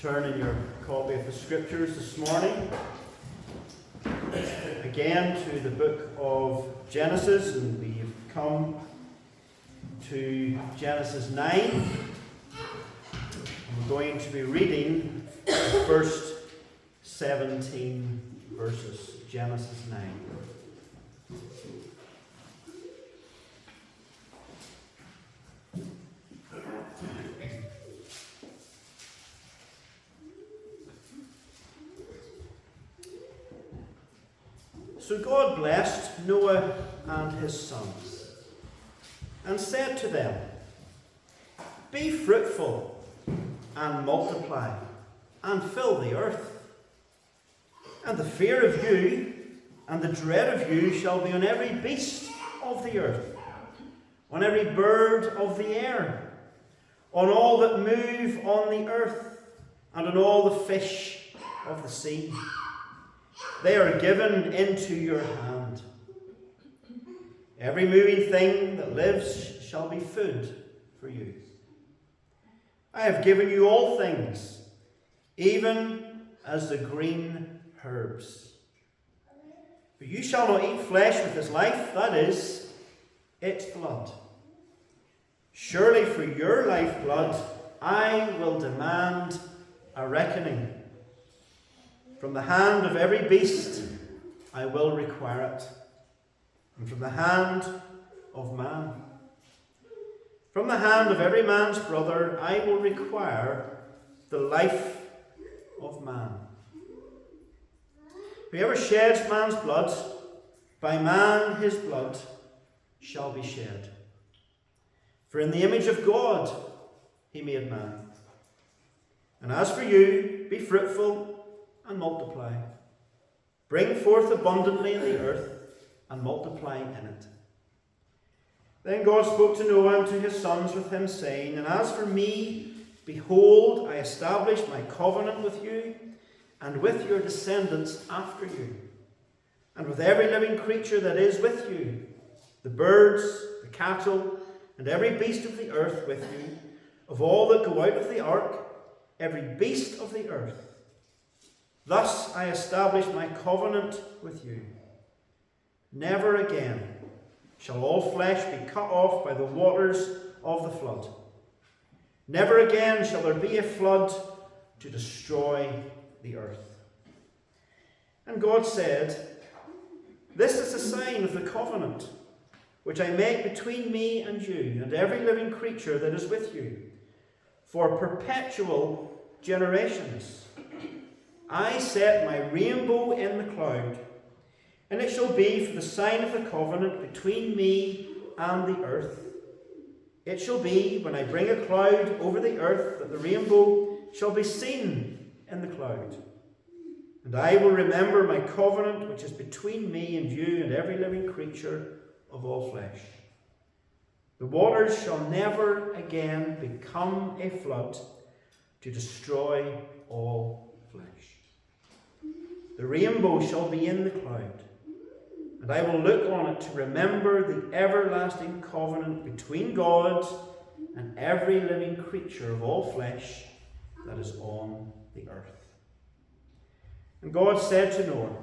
Turn in your copy of the Scriptures this morning again to the book of Genesis, and we've come to Genesis 9. And we're going to be reading the first 17 verses. Genesis 9. So God blessed Noah and his sons, and said to them, "Be fruitful, and multiply, and fill the earth. And the fear of you, and the dread of you, shall be on every beast of the earth, on every bird of the air, on all that move on the earth, and on all the fish of the sea. They are given into your hand. Every moving thing that lives shall be food for you. I have given you all things, even as the green herbs. But you shall not eat flesh with its life, that is, its blood. Surely for your lifeblood I will demand a reckoning. From the hand of every beast I will require it, and from the hand of man. From the hand of every man's brother I will require the life of man. Whoever sheds man's blood, by man his blood shall be shed. For in the image of God he made man. And as for you, be fruitful and multiply. Bring forth abundantly in the earth, and multiply in it." Then God spoke to Noah and to his sons with him, saying, "And as for me, behold, I establish my covenant with you, and with your descendants after you, and with every living creature that is with you, the birds, the cattle, and every beast of the earth with you, of all that go out of the ark, every beast of the earth. Thus I establish my covenant with you. Never again shall all flesh be cut off by the waters of the flood. Never again shall there be a flood to destroy the earth." And God said, "This is the sign of the covenant which I make between me and you and every living creature that is with you, for perpetual generations. I set my rainbow in the cloud, and it shall be for the sign of the covenant between me and the earth. It shall be when I bring a cloud over the earth that the rainbow shall be seen in the cloud. And I will remember my covenant which is between me and you and every living creature of all flesh. The waters shall never again become a flood to destroy all flesh. The rainbow shall be in the cloud, and I will look on it to remember the everlasting covenant between God and every living creature of all flesh that is on the earth." And God said to Noah,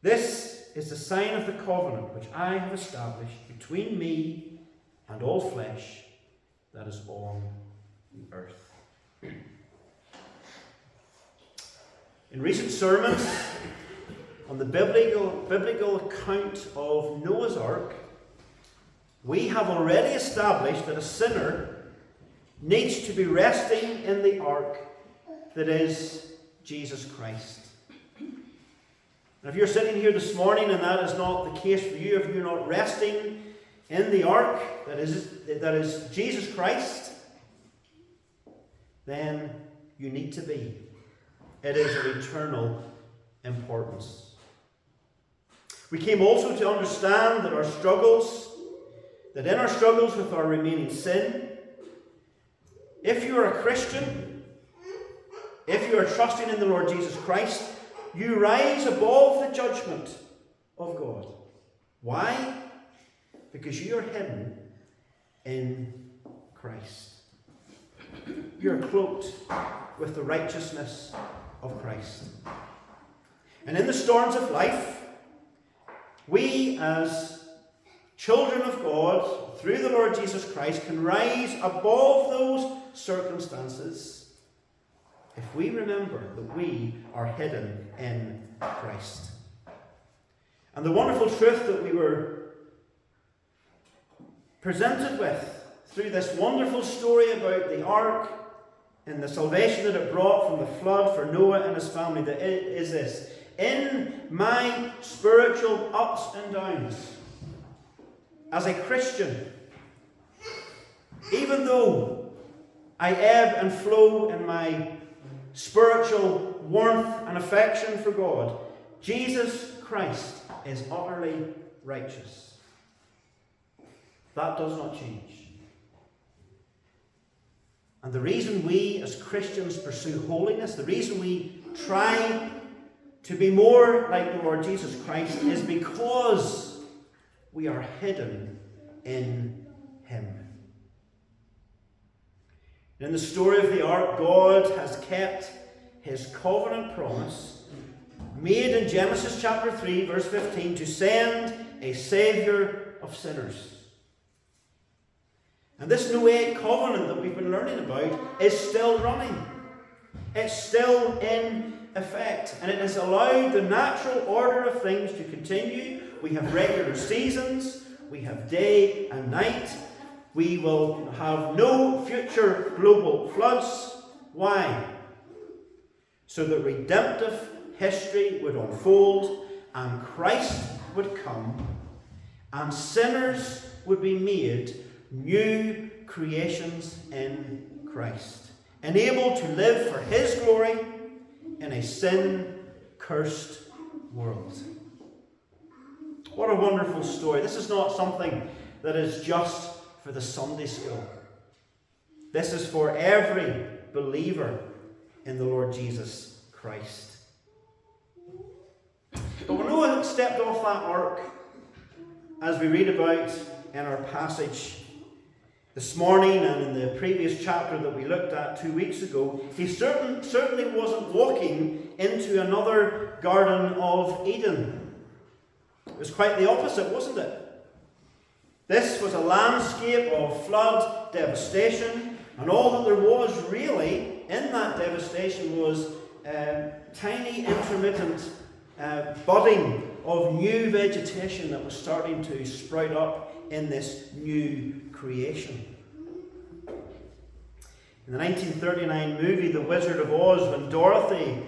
"This is the sign of the covenant which I have established between me and all flesh that is on the earth." In recent sermons on the biblical account of Noah's Ark, we have already established that a sinner needs to be resting in the ark that is Jesus Christ. And if you're sitting here this morning and that is not the case for you, if you're not resting in the ark that is Jesus Christ, then you need to be. It is of eternal importance. We came also to understand that in our struggles with our remaining sin, if you are a Christian, if you are trusting in the Lord Jesus Christ, you rise above the judgment of God. Why? Because you are hidden in Christ. We are cloaked with the righteousness of Christ. And in the storms of life, we as children of God, through the Lord Jesus Christ, can rise above those circumstances if we remember that we are hidden in Christ. And the wonderful truth that we were presented with through this wonderful story about the ark and the salvation that it brought from the flood for Noah and his family, that it is this: in my spiritual ups and downs as a Christian, even though I ebb and flow in my spiritual warmth and affection for God, Jesus Christ is utterly righteous. That does not change. And the reason we as Christians pursue holiness, the reason we try to be more like the Lord Jesus Christ, is because we are hidden in Him. In the story of the ark, God has kept His covenant promise made in Genesis chapter 3, verse 15, to send a Saviour of sinners. And this Noahic covenant that we've been learning about is still running. It's still in effect. And it has allowed the natural order of things to continue. We have regular seasons. We have day and night. We will have no future global floods. Why? So that redemptive history would unfold and Christ would come and sinners would be made new creations in Christ, enabled to live for His glory in a sin-cursed world. What a wonderful story. This is not something that is just for the Sunday school. This is for every believer in the Lord Jesus Christ. But when Noah stepped off that ark, as we read about in our passage this morning and in the previous chapter that we looked at 2 weeks ago, he certainly wasn't walking into another Garden of Eden. It was quite the opposite, wasn't it? This was a landscape of flood devastation, and all that there was really in that devastation was tiny intermittent budding of new vegetation that was starting to sprout up in this new creation. In the 1939 movie The Wizard of Oz, when Dorothy,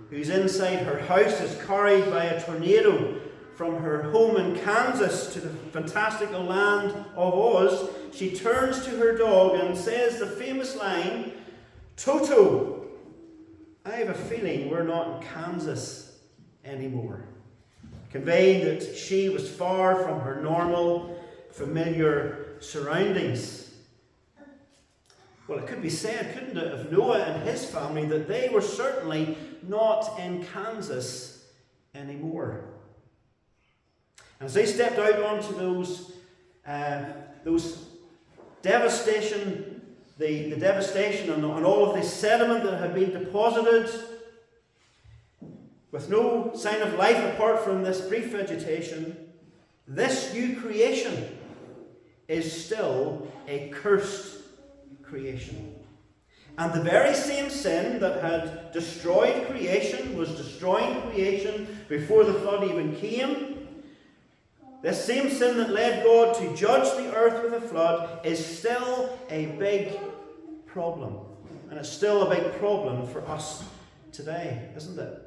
who's inside her house, is carried by a tornado from her home in Kansas to the fantastical land of Oz, she turns to her dog and says the famous line, "Toto, I have a feeling we're not in Kansas anymore," conveying that she was far from her normal, familiar surroundings. Well, it could be said, couldn't it, of Noah and his family, that they were certainly not in Kansas anymore. And as they stepped out onto those devastation, the devastation and all of this sediment that had been deposited, with no sign of life apart from this brief vegetation, this new creation is still a cursed creation. And the very same sin that had destroyed creation, was destroying creation before the flood even came, this same sin that led God to judge the earth with a flood, is still a big problem. And it's still a big problem for us today, isn't it?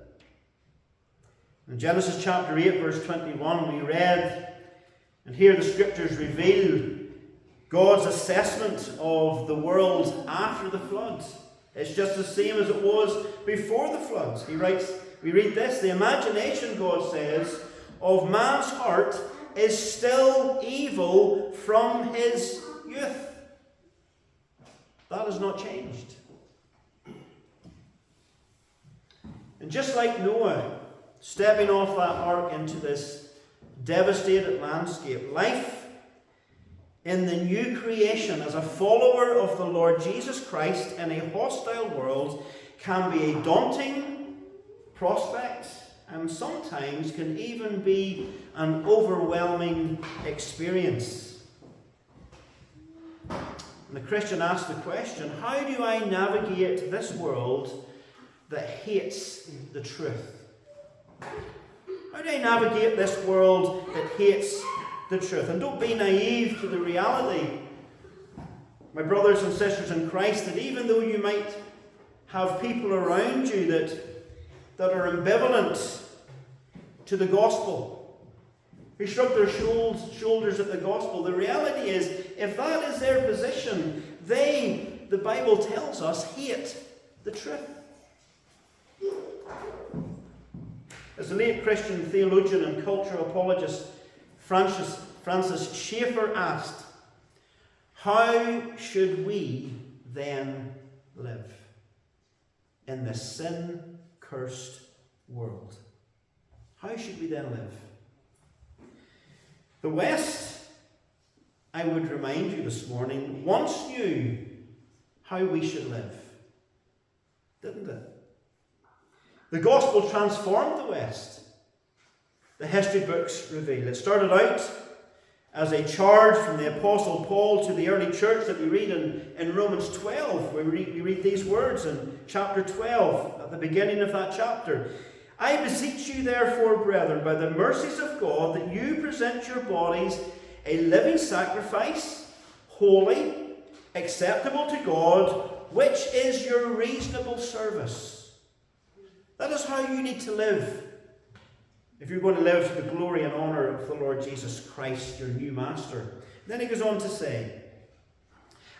In Genesis chapter 8, verse 21, we read, and here the scriptures reveal God's assessment of the world after the flood. It's just the same as it was before the flood. He writes, we read this: "The imagination," God says, "of man's heart is still evil from his youth." That has not changed. And just like Noah stepping off that ark into this devastated landscape, life in the new creation as a follower of the Lord Jesus Christ in a hostile world can be a daunting prospect and sometimes can even be an overwhelming experience. And the Christian asks the question, how do I navigate this world that hates the truth? How do I navigate this world that hates the truth? And don't be naive to the reality, my brothers and sisters in Christ, that even though you might have people around you that are ambivalent to the gospel, who shrug their shoulders at the gospel, the reality is, if that is their position, they, the Bible tells us, hate the truth. As the late Christian theologian and cultural apologist Francis Schaeffer asked, how should we then live in this sin-cursed world? How should we then live? The West, I would remind you this morning, once knew how we should live, didn't it? The gospel transformed the West. The history books reveal. It started out as a charge from the Apostle Paul to the early church that we read in Romans 12. We read these words in chapter 12, at the beginning of that chapter. I beseech you therefore, brethren, by the mercies of God, that you present your bodies a living sacrifice, holy, acceptable to God, which is your reasonable service. That is how you need to live if you're going to live to the glory and honour of the Lord Jesus Christ, your new master. Then he goes on to say,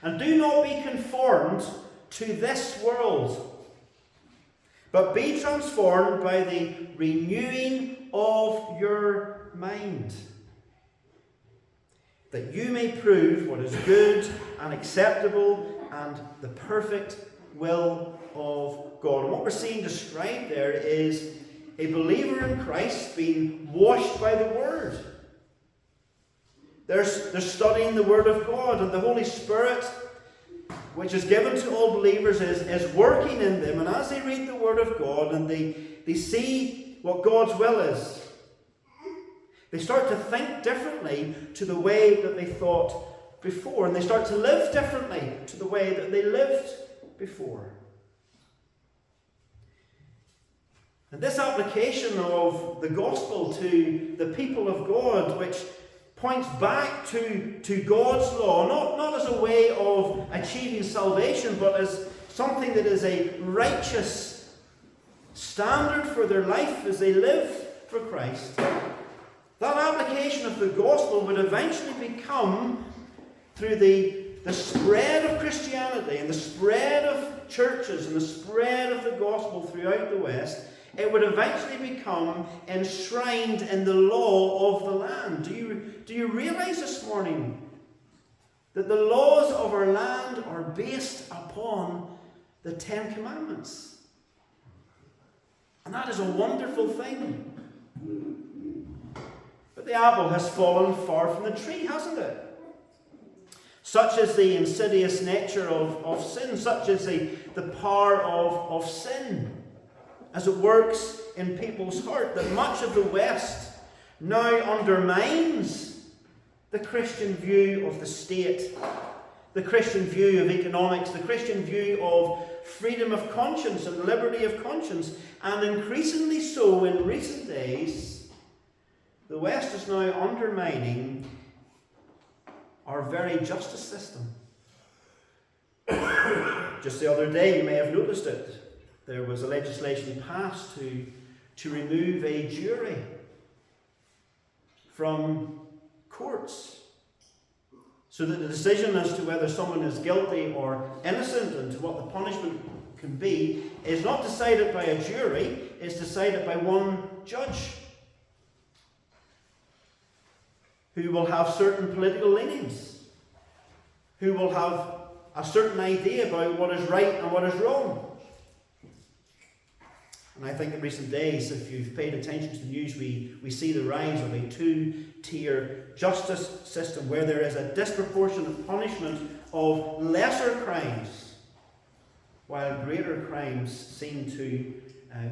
and do not be conformed to this world, but be transformed by the renewing of your mind, that you may prove what is good and acceptable and the perfect will of God. And what we're seeing described there is a believer in Christ being washed by the Word. They're studying the Word of God, and the Holy Spirit, which is given to all believers, is working in them. And as they read the Word of God and they see what God's will is, they start to think differently to the way that they thought before. And they start to live differently to the way that they lived before. And this application of the gospel to the people of God, which points back to God's law, not as a way of achieving salvation, but as something that is a righteous standard for their life as they live for Christ. That application of the gospel would eventually become, through the spread of Christianity and the spread of churches and the spread of the gospel throughout the West, it would eventually become enshrined in the law of the land. Do you realize this morning that the laws of our land are based upon the Ten Commandments? And that is a wonderful thing. But the apple has fallen far from the tree, hasn't it? Such is the insidious nature of sin, such is the power of sin as it works in people's heart, that much of the West now undermines the Christian view of the state, the Christian view of economics, the Christian view of freedom of conscience and liberty of conscience. And increasingly so in recent days, the West is now undermining our very justice system. Just the other day, you may have noticed it, there was a legislation passed to remove a jury from courts, so that the decision as to whether someone is guilty or innocent and to what the punishment can be is not decided by a jury, it's decided by one judge who will have certain political leanings, who will have a certain idea about what is right and what is wrong. And I think in recent days, if you've paid attention to the news, we see the rise of a two-tier justice system where there is a disproportionate punishment of lesser crimes, while greater crimes seem to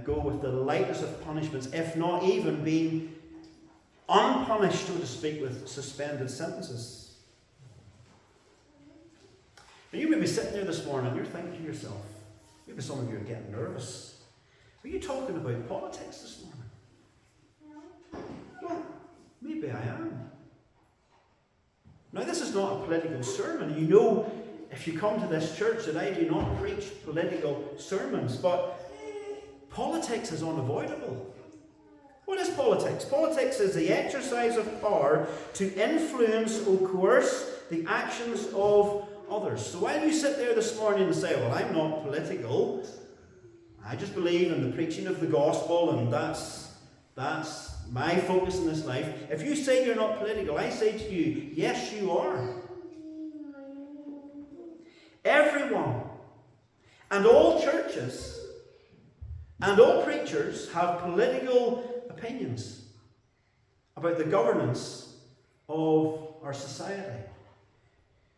go with the lightest of punishments, if not even being unpunished, so to speak, with suspended sentences. Now you may be sitting there this morning and you're thinking to yourself, maybe some of you are getting nervous. Are you talking about politics this morning? Well, maybe I am. Now, this is not a political sermon. You know, if you come to this church, that I do not preach political sermons, but politics is unavoidable. What is politics? Politics is the exercise of power to influence or coerce the actions of others. So while you sit there this morning and say, well, I'm not political, I just believe in the preaching of the gospel, and that's my focus in this life. If you say you're not political, I say to you, yes, you are. Everyone and all churches and all preachers have political opinions about the governance of our society.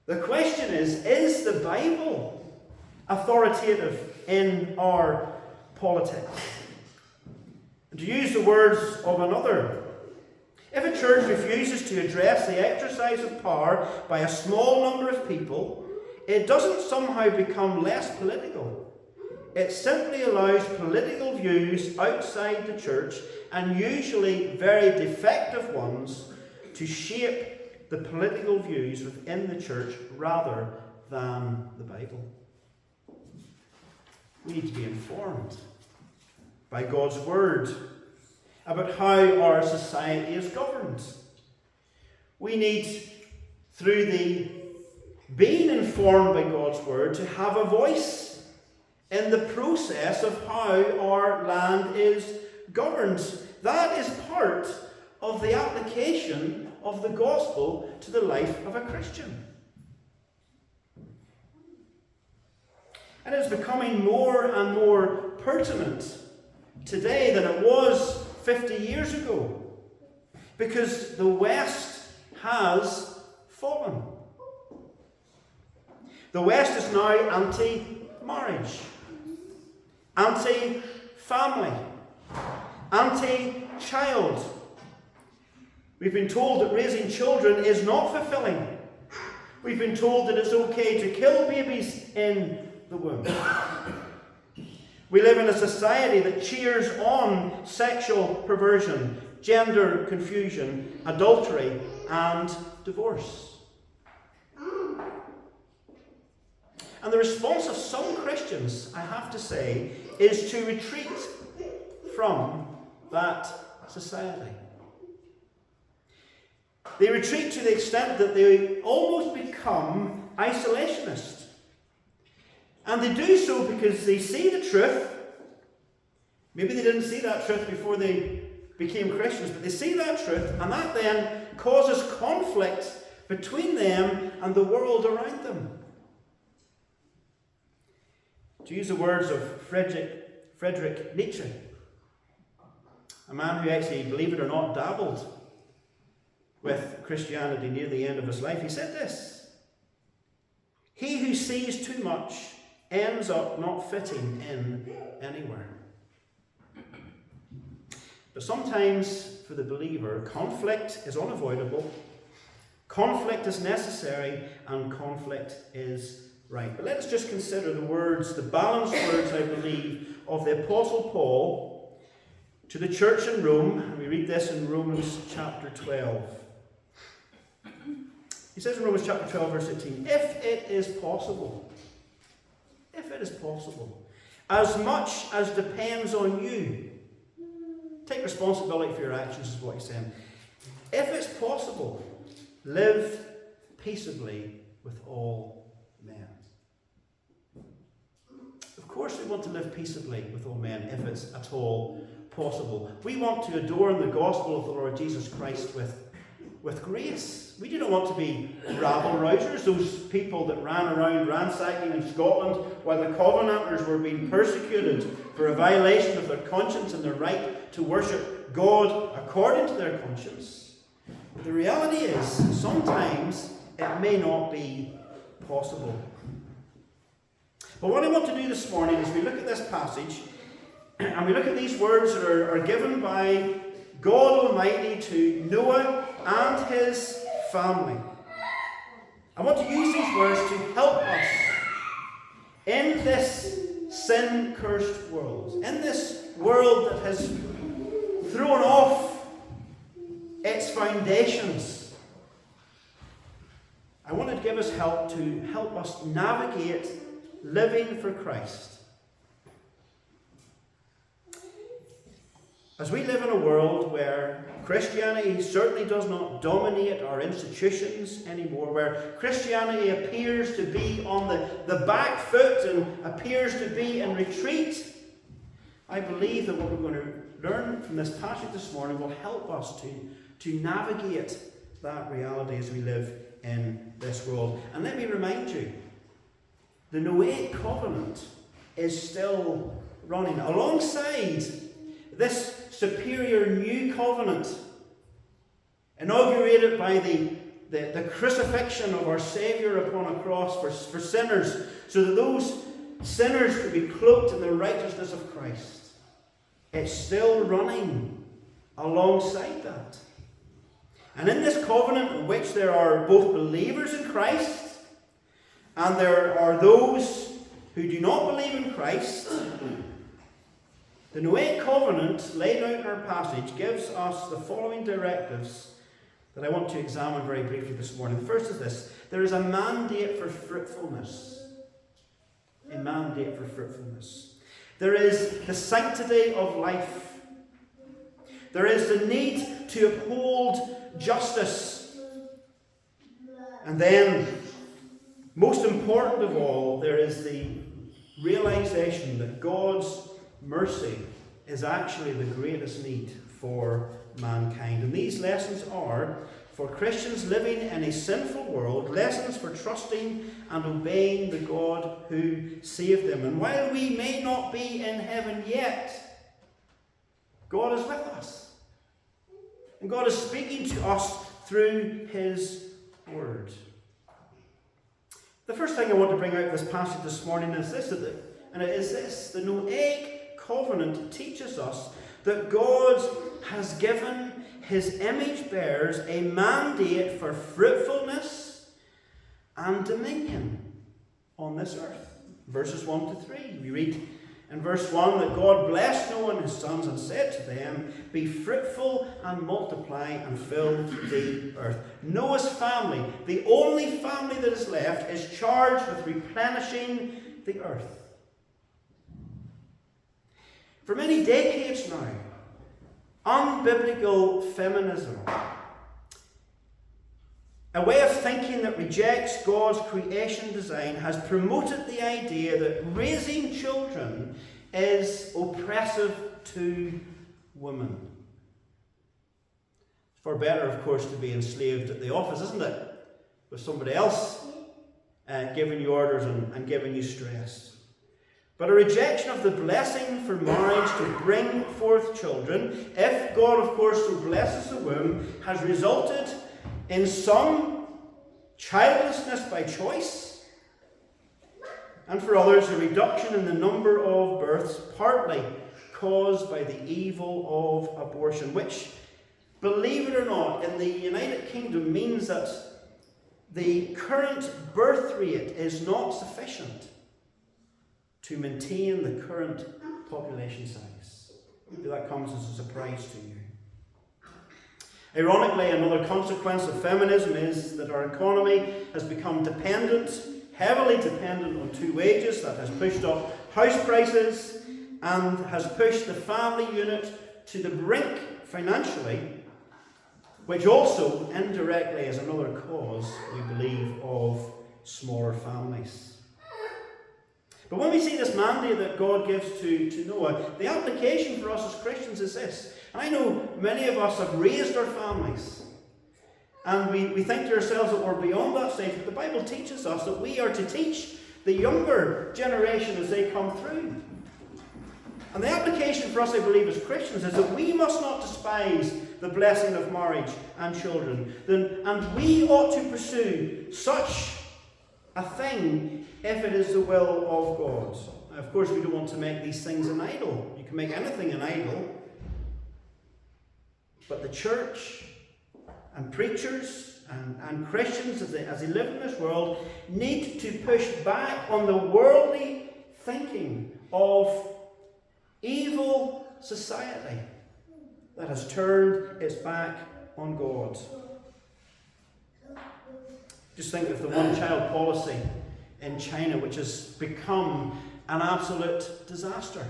The question is the Bible authoritative in our politics? And to use the words of another, if a church refuses to address the exercise of power by a small number of people, it doesn't somehow become less political. It simply allows political views outside the church, and usually very defective ones, to shape the political views within the church rather than the Bible. We need to be informed by God's word about how our society is governed. We need, through the being informed by God's word, to have a voice in the process of how our land is governed. That is part of the application of the gospel to the life of a Christian. And it's becoming more and more pertinent today than it was 50 years ago, because the West has fallen. The West is now anti-marriage, anti-family, anti-child. We've been told that raising children is not fulfilling. We've been told that it's okay to kill babies in the womb. We live in a society that cheers on sexual perversion, gender confusion, adultery, and divorce. And the response of some Christians, I have to say, is to retreat from that society. They retreat to the extent that they almost become isolationist. And they do so because they see the truth. Maybe they didn't see that truth before they became Christians, but they see that truth, and that then causes conflict between them and the world around them. To use the words of Friedrich Nietzsche, a man who actually, believe it or not, dabbled with Christianity near the end of his life, he said this: "He who sees too much ends up not fitting in anywhere." But sometimes, for the believer, conflict is unavoidable, conflict is necessary, and conflict is right. But let us just consider the words, the balanced words, I believe, of the Apostle Paul to the church in Rome. And we read this in Romans chapter 12. He says in Romans chapter 12, verse 18, if it is possible, as much as depends on you, take responsibility for your actions, is what he's saying. If it's possible, live peaceably with all men. Of course we want to live peaceably with all men if it's at all possible. We want to adorn the gospel of the Lord Jesus Christ with with grace. We do not want to be rabble-rousers, those people that ran around ransacking in Scotland while the Covenanters were being persecuted for a violation of their conscience and their right to worship God according to their conscience. But the reality is, sometimes it may not be possible. But what I want to do this morning is we look at this passage and we look at these words that are given by God Almighty to Noah and his family. I want to use these words to help us in this sin-cursed world, in this world that has thrown off its foundations. I want to give us help to help us navigate living for Christ. As we live in a world where Christianity certainly does not dominate our institutions anymore, where Christianity appears to be on the back foot and appears to be in retreat, I believe that what we're going to learn from this passage this morning will help us to navigate that reality as we live in this world. And let me remind you, the Noahic covenant is still running alongside this superior new covenant, inaugurated by the crucifixion of our Saviour upon a cross for sinners, so that those sinners could be cloaked in the righteousness of Christ. It's still running alongside that. And in this covenant, in which there are both believers in Christ and there are those who do not believe in Christ, the Noahic covenant laid out in our passage gives us the following directives that I want to examine very briefly this morning. The first is this: there is a mandate for fruitfulness. A mandate for fruitfulness. There is the sanctity of life. There is the need to uphold justice. And then, most important of all, there is the realization that God's mercy is actually the greatest need for mankind. And these lessons are, for Christians living in a sinful world, lessons for trusting and obeying the God who saved them. And while we may not be in heaven yet, God is with us. And God is speaking to us through his word. The first thing I want to bring out of this passage this morning is this, and it is this: the Noahic covenant teaches us that God has given his image bearers a mandate for fruitfulness and dominion on this earth. Verses 1 to 3. We read in verse 1 that God blessed Noah and his sons and said to them, "Be fruitful and multiply and fill the earth." Noah's family, the only family that is left, is charged with replenishing the earth. For many decades now, unbiblical feminism, a way of thinking that rejects God's creation design, has promoted the idea that raising children is oppressive to women. It's far better, of course, to be enslaved at the office, isn't it? With somebody else giving you orders and giving you stress. But a rejection of the blessing for marriage to bring forth children, if God, of course, so blesses the womb, has resulted in some childlessness by choice, and for others a reduction in the number of births, partly caused by the evil of abortion, which, believe it or not, in the United Kingdom means that the current birth rate is not sufficient to maintain the current population size. Maybe that comes as a surprise to you. Ironically, another consequence of feminism is that our economy has become heavily dependent on two wages. That has pushed up house prices and has pushed the family unit to the brink financially, which also indirectly is another cause, we believe, of smaller families. But when we see this mandate that God gives to Noah, the application for us as Christians is this. And I know many of us have raised our families. And we think to ourselves that we're beyond that stage, but the Bible teaches us that we are to teach the younger generation as they come through. And the application for us, I believe, as Christians is that we must not despise the blessing of marriage and children. And we ought to pursue such a thing if it is the will of God. Now, of course, we don't want to make these things an idol. You can make anything an idol. But the church and preachers and Christians, as they live in this world, need to push back on the worldly thinking of evil society that has turned its back on God. Just think of the one-child policy in China, which has become an absolute disaster.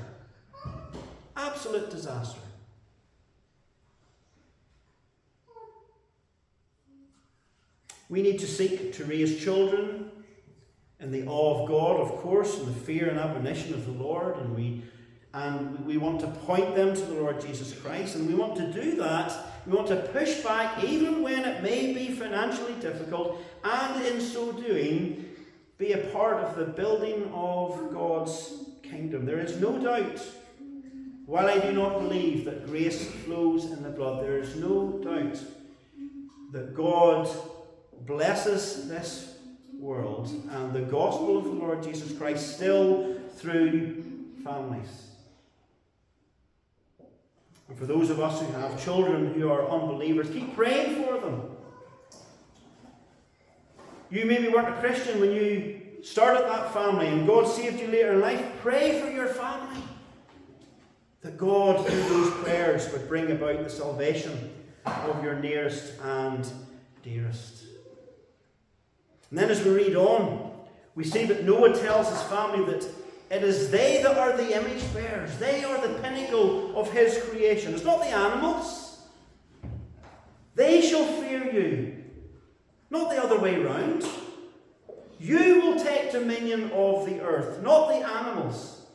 Absolute disaster. We need to seek to raise children in the awe of God, of course, in the fear and admonition of the Lord, and we want to point them to the Lord Jesus Christ, and we want to do that. We want to push back even when it may be financially difficult, and in so doing, be a part of the building of God's kingdom. There is no doubt, while I do not believe that grace flows in the blood, there is no doubt that God blesses this world and the gospel of the Lord Jesus Christ still through families. And for those of us who have children who are unbelievers, keep praying for them. You maybe weren't a Christian when you started that family and God saved you later in life. Pray for your family, that God, through those prayers, would bring about the salvation of your nearest and dearest. And then as we read on, we see that Noah tells his family that it is they that are the image bearers. They are the pinnacle of his creation. It's not the animals. They shall fear you, not the other way round. You will take dominion of the earth, not the animals.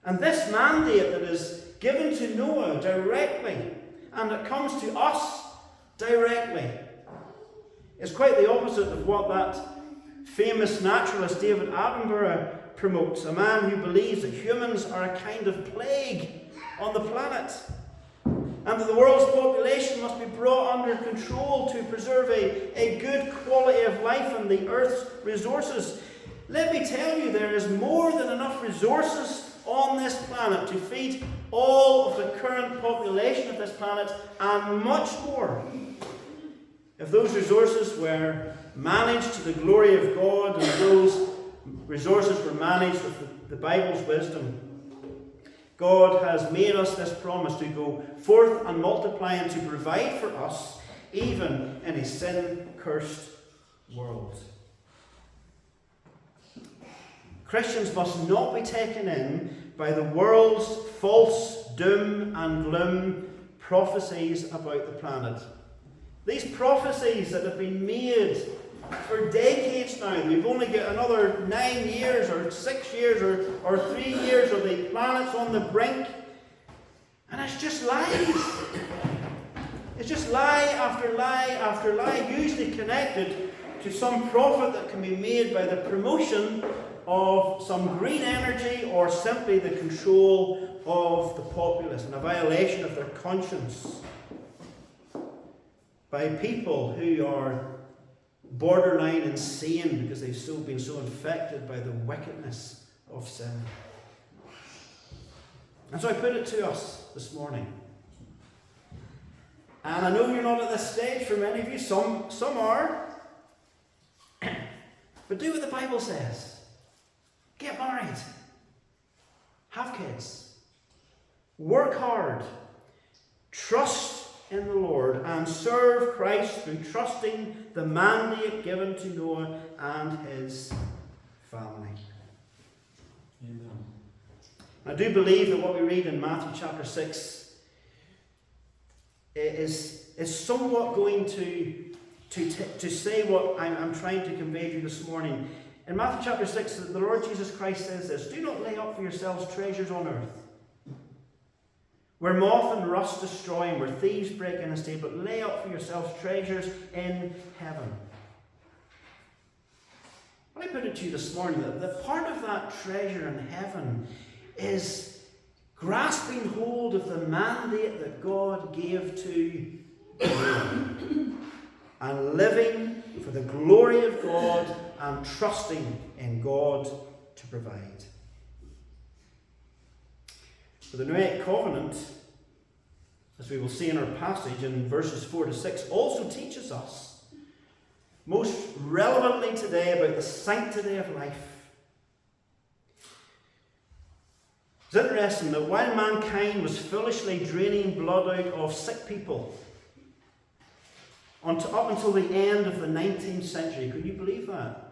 And this mandate that is given to Noah directly, and it comes to us directly, is quite the opposite of what that famous naturalist David Attenborough promotes, a man who believes that humans are a kind of plague on the planet, and that the world's population must be brought under control to preserve a good quality of life and the earth's resources. Let me tell you, there is more than enough resources on this planet to feed all of the current population of this planet, and much more. If those resources were managed to the glory of God, and those resources were managed with the Bible's wisdom, God has made us this promise to go forth and multiply and to provide for us, even in a sin-cursed world. Christians must not be taken in by the world's false doom and gloom prophecies about the planet. These prophecies that have been made for decades now. We've only got another 9 years or 6 years or 3 years of the planet's on the brink. And it's just lies. It's just lie after lie after lie, usually connected to some profit that can be made by the promotion of some green energy or simply the control of the populace and a violation of their conscience by people who are borderline insane because they've been so infected by the wickedness of sin. And so I put it to us this morning. And I know you're not at this stage for many of you. Some are. But do what the Bible says. Get married. Have kids. Work hard. Trust in the Lord and serve Christ through trusting the mandate given to Noah and his family. Amen. I do believe that what we read in Matthew chapter 6 is somewhat going to say what I'm trying to convey to you this morning. In Matthew chapter 6, the Lord Jesus Christ says this: "Do not lay up for yourselves treasures on earth, where moth and rust destroy and where thieves break in and steal, but lay up for yourselves treasures in heaven. Well, I put it to you this morning that part of that treasure in heaven is grasping hold of the mandate that God gave to you and living for the glory of God and trusting in God to provide. For the Noahic covenant, as we will see in our passage in verses 4 to 6, also teaches us, most relevantly today, about the sanctity of life. It's interesting that while mankind was foolishly draining blood out of sick people up until the end of the 19th century, could you believe that?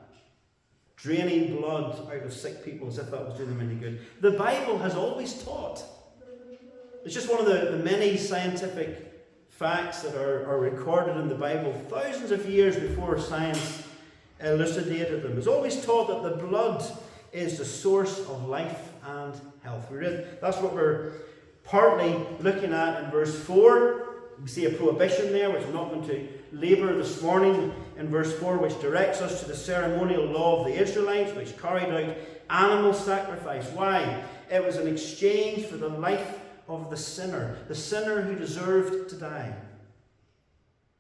Draining blood out of sick people as if that was doing them any good. The Bible has always taught. It's just one of the many scientific facts that are recorded in the Bible thousands of years before science elucidated them. It's always taught that the blood is the source of life and health. That's what we're partly looking at in verse 4. We see a prohibition there, which we're not going to labour this morning, in verse 4, which directs us to the ceremonial law of the Israelites, which carried out animal sacrifice. Why? It was an exchange for the life of the sinner who deserved to die,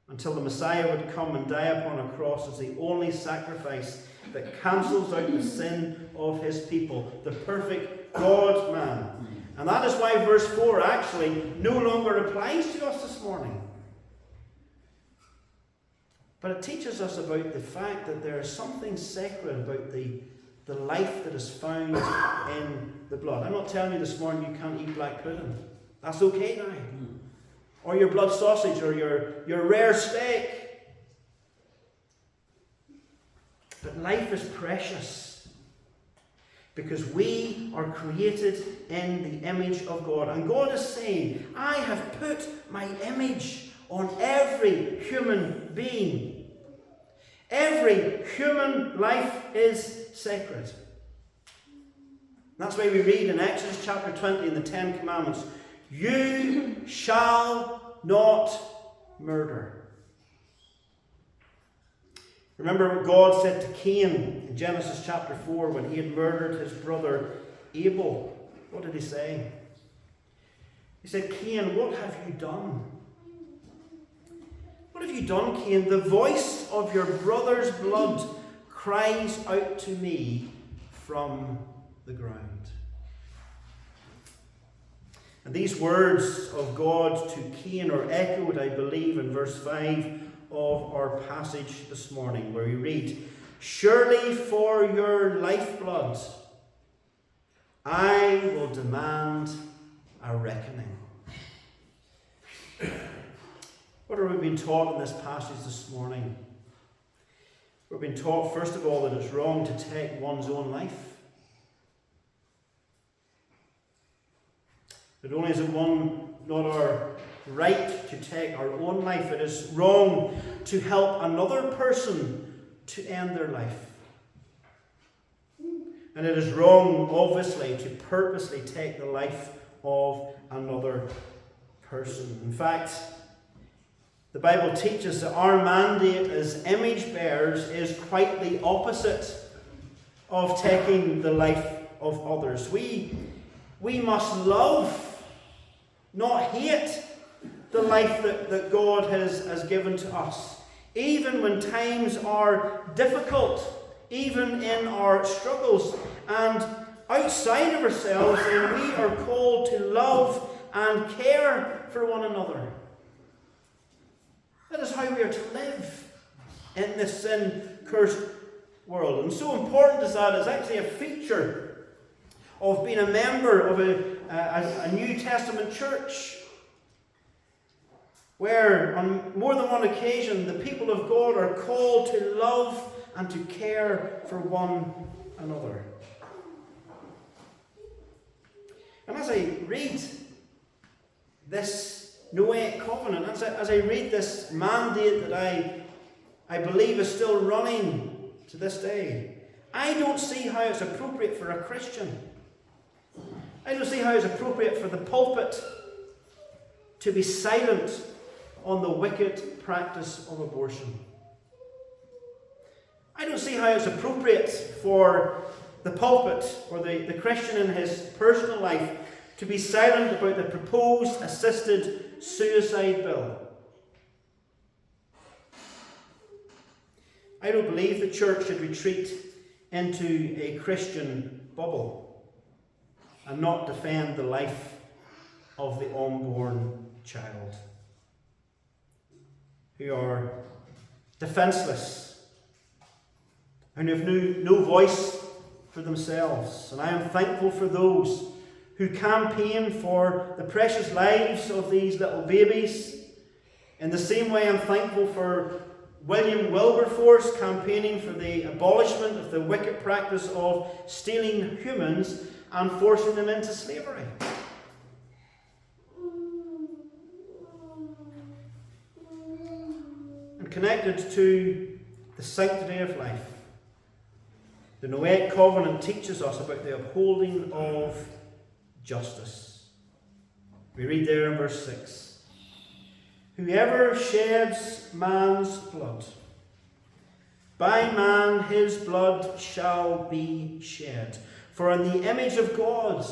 until the Messiah would come and die upon a cross as the only sacrifice that cancels out the sin of his people, the perfect God-man. And that is why verse 4 actually no longer applies to us this morning. But it teaches us about the fact that there is something sacred about the life that is found in the blood. I'm not telling you this morning you can't eat black pudding. That's okay now. Or your blood sausage, or your rare steak. But life is precious, because we are created in the image of God. And God is saying, I have put my image on every human being. Every human life is sacred. That's why we read in Exodus chapter 20 in the 10 Commandments, you shall not murder. Remember what God said to Cain in Genesis chapter 4 when he had murdered his brother Abel. What did he say? He said, Cain, what have you done? What have you done, Cain? The voice of your brother's blood cries out to me from the ground. And these words of God to Cain are echoed, I believe, in verse 5 of our passage this morning, where we read, surely for your lifeblood I will demand a reckoning. What have we been taught in this passage this morning? We've been taught, first of all, that it's wrong to take one's own life. Not only is it not our right to take our own life, it is wrong to help another person to end their life. And it is wrong, obviously, to purposely take the life of another person. In fact, the Bible teaches that our mandate as image bearers is quite the opposite of taking the life of others. We must love, not hate, the life that God has given to us. Even when times are difficult, even in our struggles and outside of ourselves, and we are called to love and care for one another. That is how we are to live in this sin-cursed world. And so important as that is actually a feature of being a member of a New Testament church, where on more than one occasion the people of God are called to love and to care for one another. And as I read this Noahic covenant, as I read this mandate that I believe is still running to this day, I don't see how it's appropriate for a Christian. I don't see how it's appropriate for the pulpit to be silent on the wicked practice of abortion. I don't see how it's appropriate for the pulpit or the Christian in his personal life to be silent about the proposed assisted suicide bill. I don't believe the church should retreat into a Christian bubble and not defend the life of the unborn child, who are defenceless and have no voice for themselves. And I am thankful for those who campaign for the precious lives of these little babies. In the same way, I'm thankful for William Wilberforce campaigning for the abolishment of the wicked practice of stealing humans and forcing them into slavery. And connected to the sanctity of life, the Noahic Covenant teaches us about the upholding of justice. We read there in verse 6, "Whoever sheds man's blood, by man his blood shall be shed. For in the image of God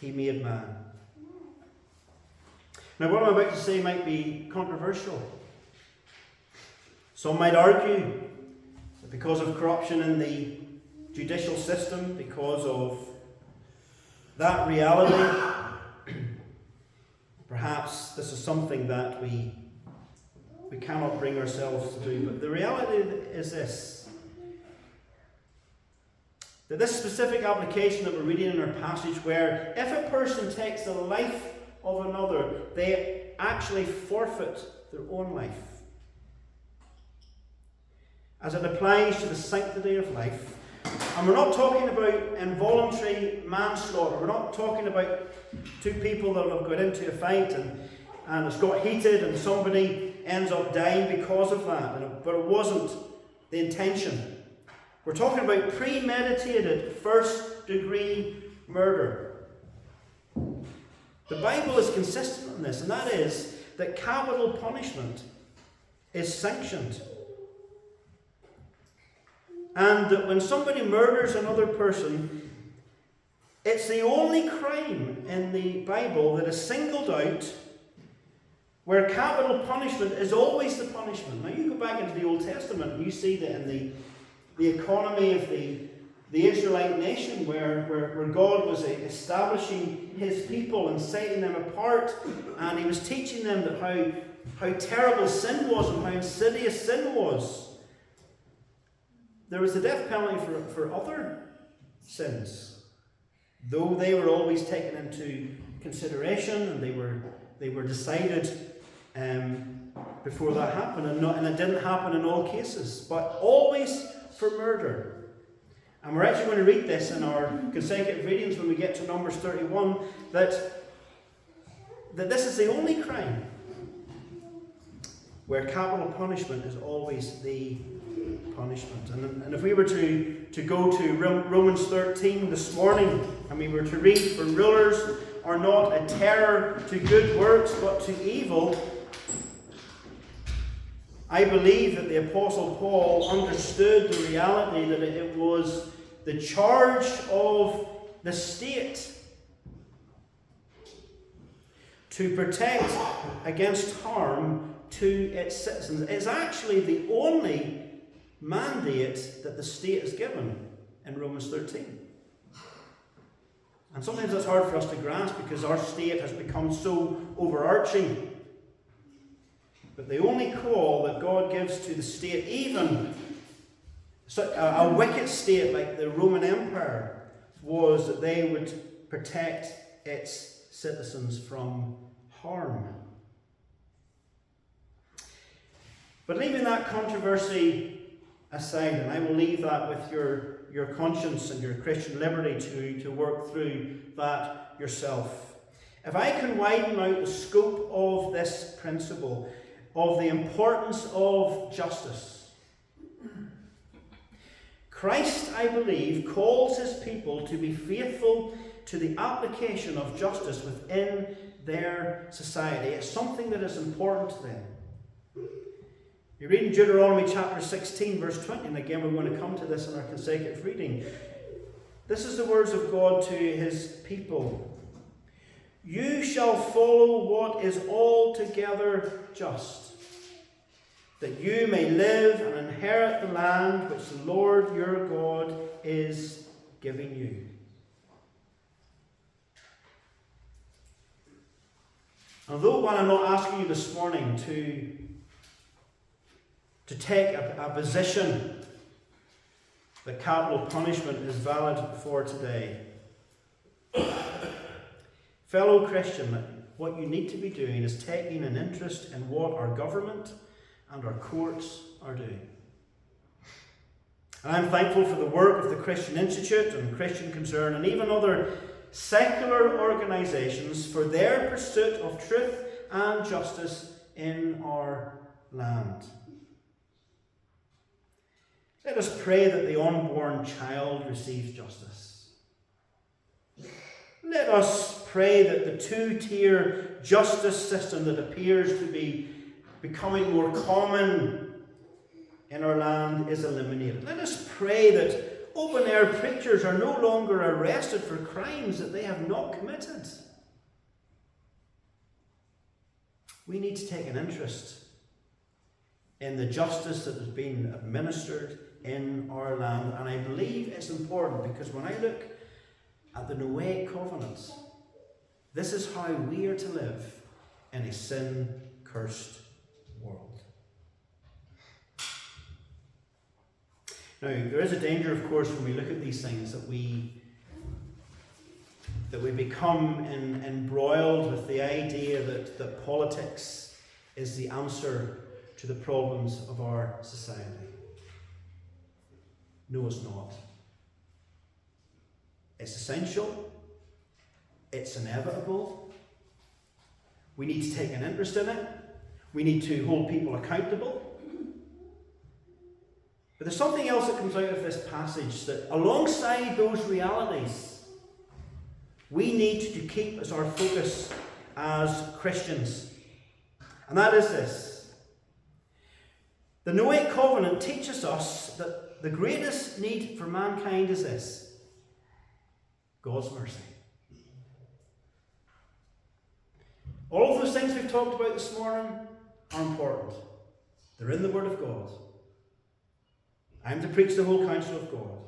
he made man." Now, what I'm about to say might be controversial. Some might argue that because of corruption in the judicial system, because of that reality, perhaps this is something that we cannot bring ourselves to do. But the reality is this: that this specific application that we're reading in our passage, where if a person takes the life of another, they actually forfeit their own life. As it applies to the sanctity of life. And we're not talking about involuntary manslaughter. We're not talking about two people that have got into a fight and it's got heated and somebody ends up dying because of that. But it wasn't the intention. We're talking about premeditated first-degree murder. The Bible is consistent on this, and that is that capital punishment is sanctioned. And that when somebody murders another person, it's the only crime in the Bible that is singled out where capital punishment is always the punishment. Now you go back into the Old Testament and you see that in the economy of the Israelite nation where God was establishing his people and setting them apart, and he was teaching them that how terrible sin was and how insidious sin was. There was the death penalty for other sins, though they were always taken into consideration and they were decided before that happened, and it didn't happen in all cases, but always for murder. And we're actually going to read this in our consecutive readings when we get to Numbers 31, that this is the only crime where capital punishment is always the punishment. And if we were to go to Romans 13 this morning, and we were to read, "For rulers are not a terror to good works, but to evil," I believe that the Apostle Paul understood the reality that it was the charge of the state to protect against harm to its citizens. It's actually the only mandate that the state is given in Romans 13. And sometimes that's hard for us to grasp because our state has become so overarching. But the only call that God gives to the state, even a wicked state like the Roman Empire, was that they would protect its citizens from harm. But leaving that controversy aside, and I will leave that with your conscience and your Christian liberty to work through that yourself. If I can widen out the scope of this principle, of the importance of justice, Christ, I believe, calls his people to be faithful to the application of justice within their society. It's something that is important to them. You read in Deuteronomy chapter 16, verse 20, and again we're going to come to this in our consecutive reading. This is the words of God to his people. You shall follow what is altogether just, that you may live and inherit the land which the Lord your God is giving you. Although while I'm not asking you this morning to take a position that capital punishment is valid for today, fellow Christian, what you need to be doing is taking an interest in what our government and our courts are doing. And I'm thankful for the work of the Christian Institute and Christian Concern and even other secular organisations for their pursuit of truth and justice in our land. Let us pray that the unborn child receives justice. Let us pray that the two-tier justice system that appears to be becoming more common in our land is eliminated. Let us pray that open-air preachers are no longer arrested for crimes that they have not committed. We need to take an interest in the justice that has been administered in our land. And I believe it's important because when I look at the Noahic covenants, this is how we are to live in a sin-cursed world. Now, there is a danger, of course, when we look at these things that we become embroiled with the idea that politics is the answer to the problems of our society. No, it's not. It's essential. It's inevitable. We need to take an interest in it. We need to hold people accountable. But there's something else that comes out of this passage that alongside those realities, we need to keep as our focus as Christians. And that is this. The Noahic covenant teaches us that the greatest need for mankind is this: God's mercy. All of those things we've talked about this morning are important. They're in the Word of God. I'm to preach the whole counsel of God.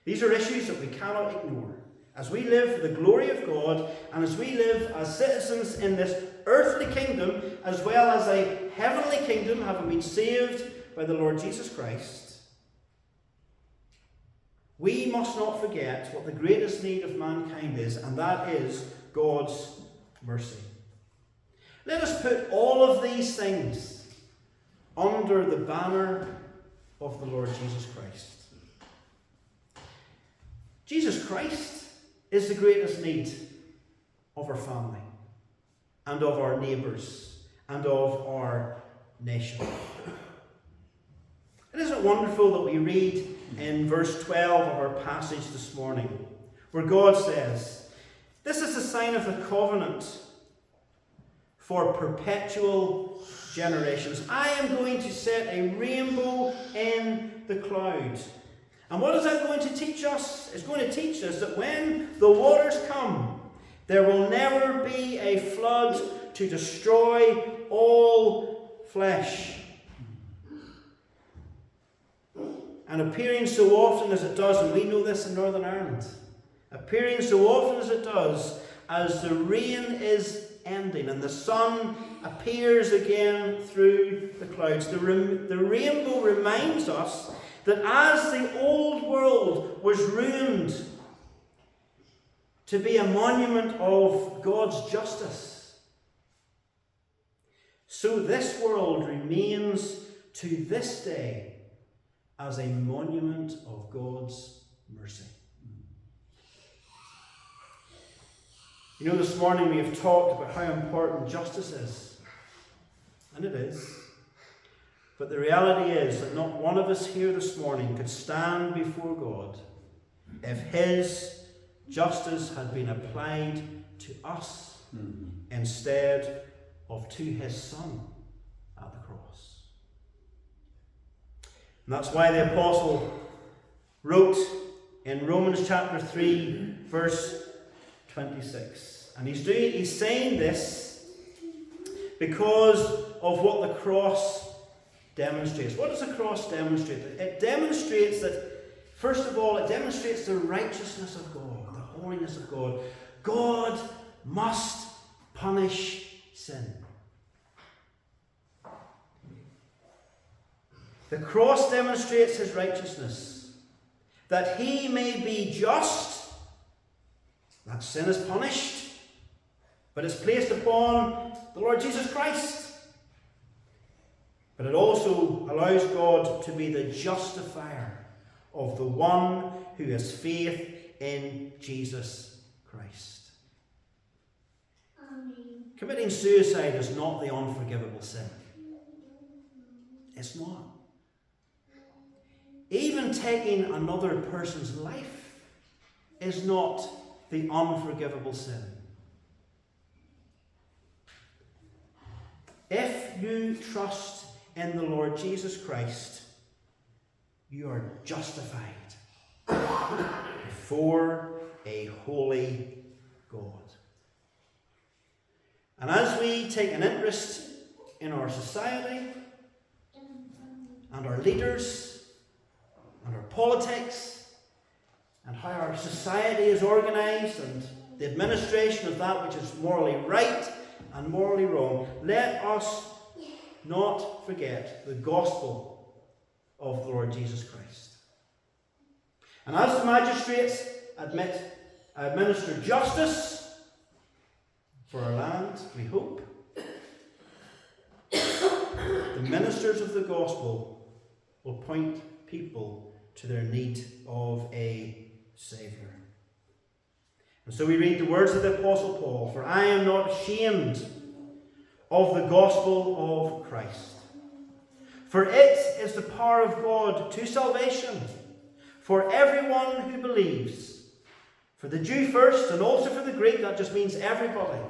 These are issues that we cannot ignore. As we live for the glory of God, and as we live as citizens in this earthly kingdom, as well as a heavenly kingdom, having been saved by the Lord Jesus Christ, we must not forget what the greatest need of mankind is, and that is God's mercy. Let us put all of these things under the banner of the Lord Jesus Christ. Jesus Christ is the greatest need of our family and of our neighbours and of our nation. And isn't it wonderful that we read in verse 12 of our passage this morning, where God says, "This is a sign of the covenant for perpetual generations. I am going to set a rainbow in the clouds." And what is that going to teach us? It's going to teach us that when the waters come, there will never be a flood to destroy all flesh. And appearing so often as it does, and we know this in Northern Ireland, appearing so often as it does, as the rain is ending and the sun appears again through the clouds, the rainbow reminds us that as the old world was ruined to be a monument of God's justice, so this world remains to this day as a monument of God's mercy. You know, this morning we have talked about how important justice is. And it is. But the reality is that not one of us here this morning could stand before God if his justice had been applied to us instead of to his Son at the cross. And that's why the apostle wrote in Romans chapter 3, verse 26. And he's saying this because of what the cross demonstrates. What does the cross demonstrate? It demonstrates that, first of all, it demonstrates the righteousness of God, the holiness of God. God must punish sin. The cross demonstrates his righteousness, that he may be just, that sin is punished, but it's placed upon the Lord Jesus Christ. But it also allows God to be the justifier of the one who has faith in Jesus Christ. Committing suicide is not the unforgivable sin. It's not. Even taking another person's life is not the unforgivable sin. If you trust in the Lord Jesus Christ, you are justified before a holy God. And as we take an interest in our society and our leaders and our politics and how our society is organised and the administration of that which is morally right and morally wrong, let us not forget the gospel of the Lord Jesus Christ. And as the magistrates administer justice for our land, we hope, the ministers of the gospel will point people to their need of a Saviour. And so we read the words of the Apostle Paul, "For I am not ashamed of the gospel of Christ. For it is the power of God to salvation for everyone who believes, for the Jew first and also for the Greek," that just means everybody.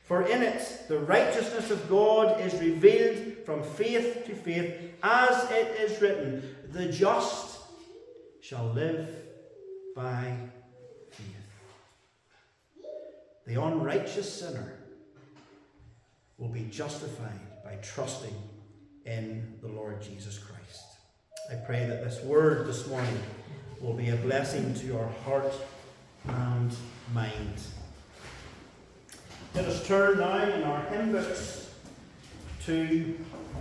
"For in it the righteousness of God is revealed from faith to faith, as it is written, the just shall live by faith." The unrighteous sinner will be justified by trusting in the Lord Jesus Christ. I pray that this word this morning will be a blessing to your heart and mind. Let us turn now in our hymn books to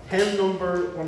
hymn number 1.